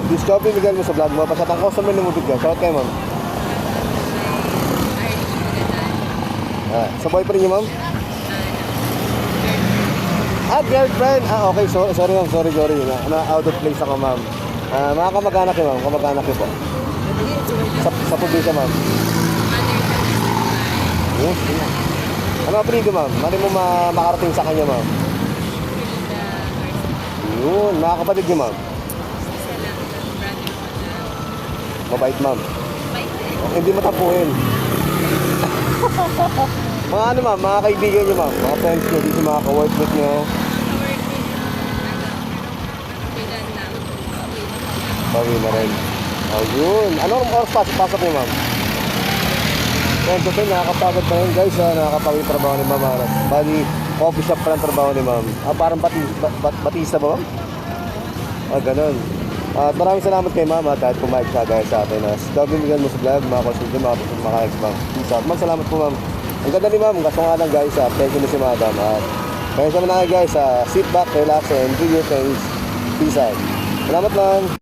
Discovery Miguel mo sa vlog mo. Pasat ang customer ng mubig ka. Shout kayo, ma'am. Sa boyfriend niyo, ma'am? Girlfriend. Okay. Sorry, ma'am. Sorry. Out of place ako, ma'am. Mga kamag-anak niyo, ma'am. Kamag-anak niyo po. Sa probinsya, ma'am. Yes. Ano ang apelido, ma'am? Mali mo makarating sa kanya, ma'am. Yun. Mga kapatid niyo, ma'am. Mabait, ma'am. Hindi matampuhin. Mga ano, ma'am, mga kaibigan niyo, ma'am. Mga friends niyo, dito mga ka-workmate niyo. Bawi na rin. Yun. Anong oras pasok niyo, ma'am? Kasi nakakapagod pa yun, guys. Nakakapagod yung trabaho ni ma'am. Bali, coffee shop pa lang trabaho ni ma'am. Parang batista ba, ma'am? Ganun. Maraming salamat kay ma'am kahit pumayag siya gaya sa atin. Gawin bigyan mo sa vlog, mga consultant, mga ex-bank. Peace out. Ma'am, salamat po, ma'am. Ang ganda ni ma'am. Kaso nga lang, guys. Thank you na si madam. Kaya sa mga guys, sit back, relax, and do your things. Peace out. Salamat lang.